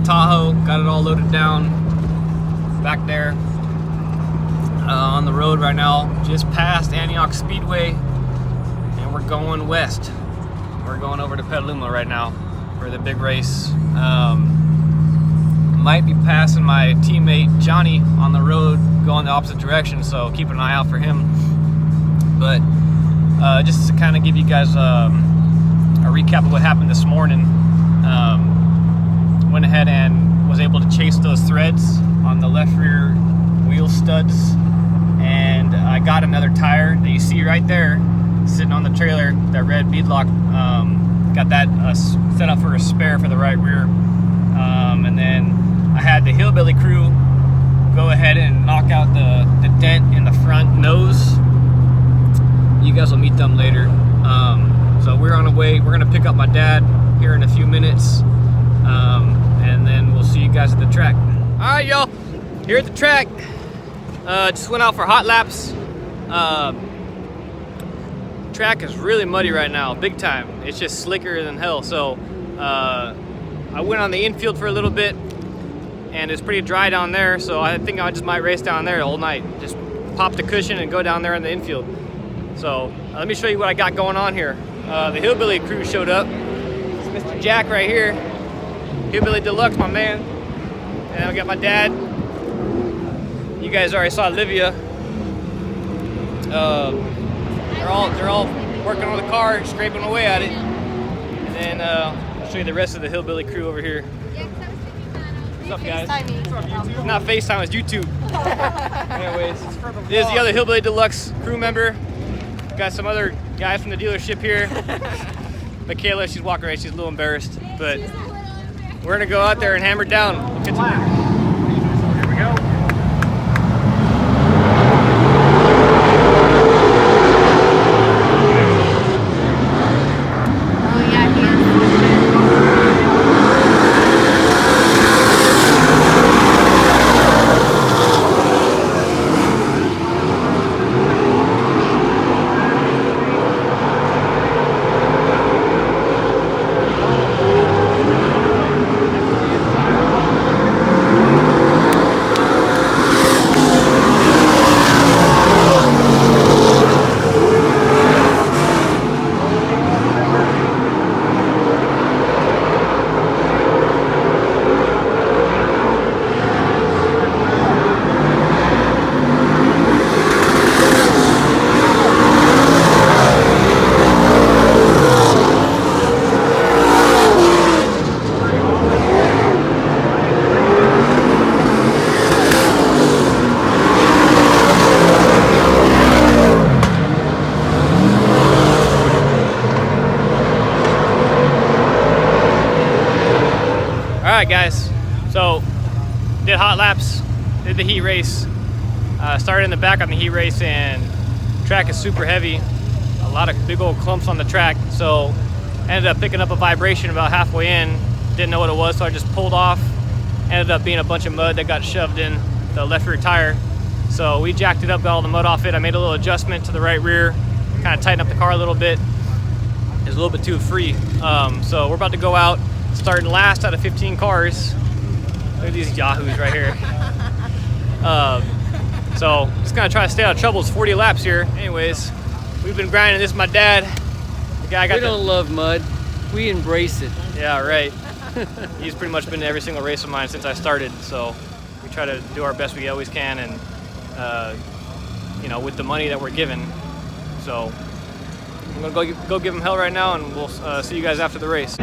Tahoe, got it all loaded down back there on the road right now, just past Antioch Speedway, and we're going west. We're going over to Petaluma right now for the big race. Might be passing my teammate Johnny on the road going the opposite direction, so keep an eye out for him. But just to kind of give you guys a recap of what happened this morning, went ahead and was able to chase those threads on the left rear wheel studs, and I got another tire that you see right there sitting on the trailer, that red beadlock. Got that set up for a spare for the right rear, and then I had the hillbilly crew go ahead and knock out the dent in the front nose. You guys will meet them later. So we're on the way. We're gonna pick up my dad here in a few minutes, and then we'll see you guys at the track. All right, y'all, here at the track. Just went out for hot laps. Track is really muddy right now, big time. It's just slicker than hell. So I went on the infield for a little bit, and it's pretty dry down there, so I think I just might race down there the whole night. Just pop the cushion and go down there in the infield. So let me show you what I got going on here. The hillbilly crew showed up. It's Mr. Jack right here, Hillbilly Deluxe, my man. And I got my dad. You guys already saw Olivia. They're all working on the car, scraping away at it. And then I'll show you the rest of the hillbilly crew over here. What's up, guys? It's not FaceTime, it's YouTube. Anyways, this is the other Hillbilly Deluxe crew member. Got some other guys from the dealership here. Michaela, she's walking around, she's a little embarrassed. But we're gonna go out there and hammer down. Here we go. Alright guys, so did hot laps, did the heat race, started in the back on the heat race, and track is super heavy, a lot of big old clumps on the track, so ended up picking up a vibration about halfway in, didn't know what it was, so I just pulled off, ended up being a bunch of mud that got shoved in the left rear tire, so we jacked it up, got all the mud off it. I made a little adjustment to the right rear, kind of tightened up the car a little bit. It was a little bit too free, so we're about to go out, starting last out of 15 cars. Look at these yahoos right here. So just gonna try to stay out of trouble. It's 40 laps here. Anyways, we've been grinding. This is my dad. The guy got. We don't love mud. We embrace it. Yeah, right. He's pretty much been to every single race of mine since I started. So we try to do our best we always can, and you know, with the money that we're given. So I'm gonna go give him hell right now, and we'll see you guys after the race.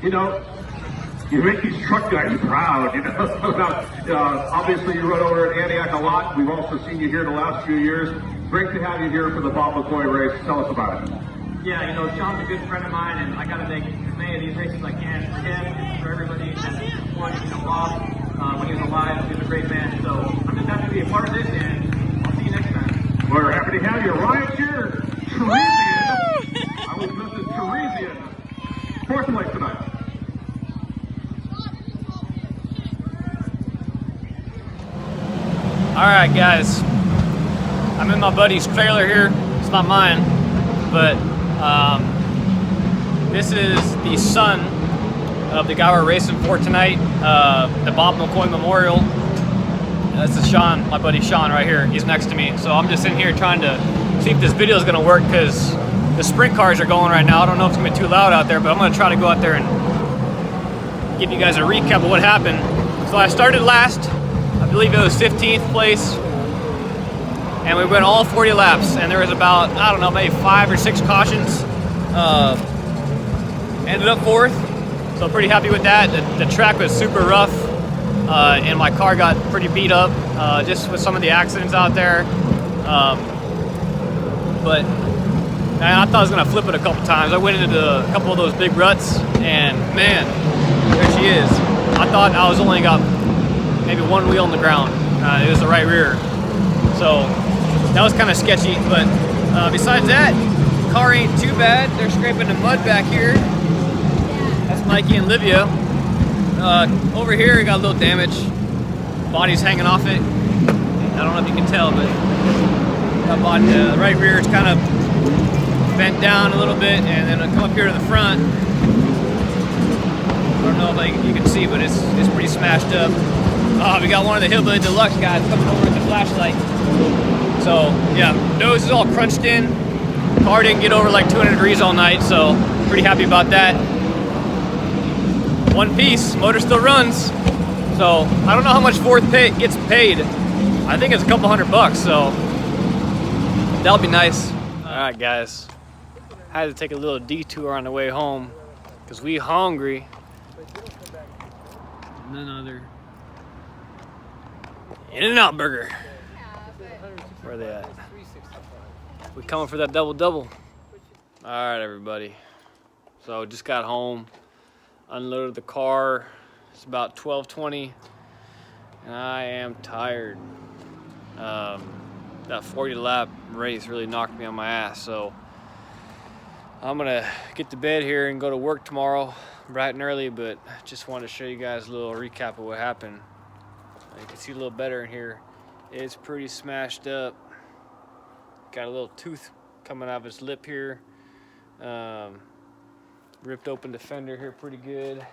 You know, you make these truck guys proud, you know. Obviously, you run over at Antioch a lot. We've also seen you here the last few years. Great to have you here for the Bob McCoy race. Tell us about it. Yeah, you know, Sean's a good friend of mine, and I got to make as many of these races as I can for him, for everybody that supports, you know, Bob, when he was alive. He was a great man. So I'm just happy to be a part of this, and I'll see you next time. We're happy to have you. Ryan here, Teresian. I was Mrs. Teresian. Fourth place tonight. All right, guys. I'm in my buddy's trailer here. It's not mine, but this is the son of the guy we're racing for tonight, the Bob McCoy Memorial. This is Sean, my buddy Sean right here. He's next to me. So I'm just in here trying to see if this video is gonna work because the sprint cars are going right now. I don't know if it's gonna be too loud out there, but I'm gonna try to go out there and give you guys a recap of what happened. So I started last. I believe it was 15th place. And we went all 40 laps, and there was about, I don't know, maybe 5 or 6 cautions. Ended up 4th, so pretty happy with that. The track was super rough, and my car got pretty beat up, just with some of the accidents out there. But I thought I was gonna flip it a couple times. I went into a couple of those big ruts, and man, there she is. I thought I was only got maybe one wheel on the ground. It was the right rear. So that was kind of sketchy, but besides that, car ain't too bad. They're scraping the mud back here. That's Mikey and Livia. Over here, it got a little damage. Body's hanging off it. I don't know if you can tell, but the right rear is kind of bent down a little bit, and then I come up here to the front. I don't know if you can see, but it's pretty smashed up. We got one of the Hillbilly Deluxe guys coming over with the flashlight. So yeah, nose is all crunched in. Car didn't get over like 200 degrees all night, so pretty happy about that. One piece, motor still runs. So I don't know how much fourth pay gets paid. I think it's a couple $100, so that'll be nice. All right, guys, I had to take a little detour on the way home because we hungry. None other In-N-Out Burger. Where are they at? We coming for that double-double. All right, everybody. So just got home, unloaded the car. It's about 12:20, and I am tired. That 40-lap race really knocked me on my ass, so I'm gonna get to bed here and go to work tomorrow bright and early, but just wanted to show you guys a little recap of what happened. You can see a little better in here. It's pretty smashed up. Got a little tooth coming out of his lip here. Ripped open the fender here pretty good.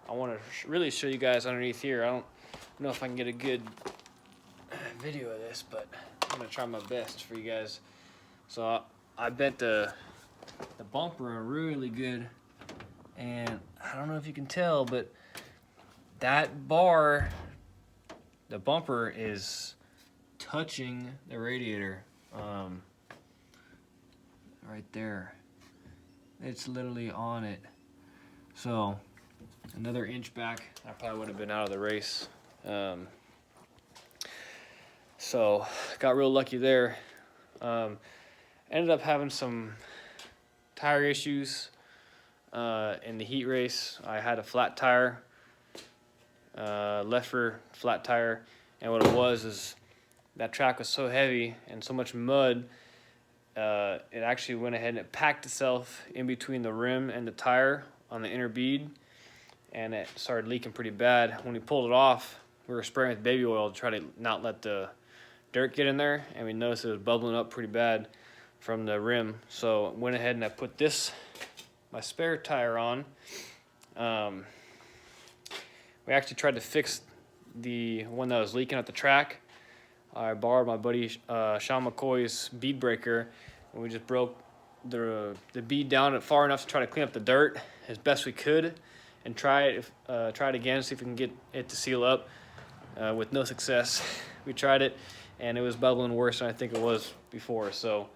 I want to really show you guys underneath here. I don't know if I can get a good video of this, but I'm gonna try my best for you guys. So I bent the bumper really good, and I don't know if you can tell, but that bar, the bumper is touching the radiator, right there. It's literally on it. So another inch back, I probably would have been out of the race. So got real lucky there. Ended up having some tire issues in the heat race. I had a flat tire, left rear flat tire, and what it was is that track was so heavy and so much mud, it actually went ahead and it packed itself in between the rim and the tire on the inner bead, and it started leaking pretty bad. When we pulled it off, we were spraying with baby oil to try to not let the dirt get in there, and we noticed it was bubbling up pretty bad from the rim. So went ahead and I put my spare tire on. We actually tried to fix the one that was leaking at the track. I borrowed my buddy Sean McCoy's bead breaker, and we just broke the bead down far enough to try to clean up the dirt as best we could, and try it again, see if we can get it to seal up. With no success. We tried it, and it was bubbling worse than I think it was before. So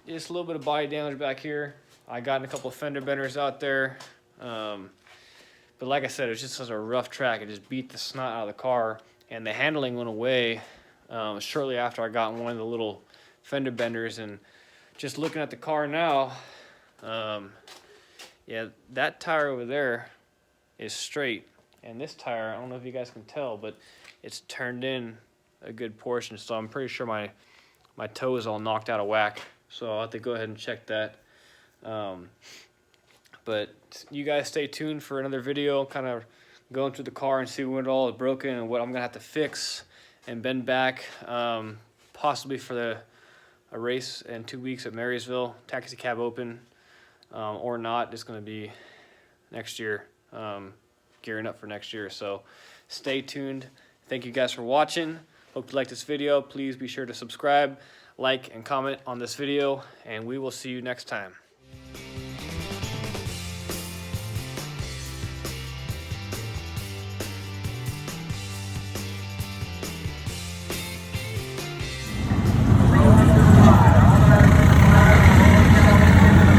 just a little bit of body damage back here. I got in a couple of fender benders out there. But like I said, it was just such a rough track. It just beat the snot out of the car, and the handling went away shortly after I got in one of the little fender benders. And just looking at the car now, yeah, that tire over there is straight, and this tire, I don't know if you guys can tell, but it's turned in a good portion. So I'm pretty sure my toe is all knocked out of whack. So I'll have to go ahead and check that. But you guys stay tuned for another video, kind of going through the car and see what all is broken and what I'm gonna have to fix and bend back, possibly for a race in 2 weeks at Marysville, taxi cab open, or not. It's gonna be next year, gearing up for next year. So stay tuned. Thank you guys for watching. Hope you liked this video. Please be sure to subscribe, like, and comment on this video, and we will see you next time.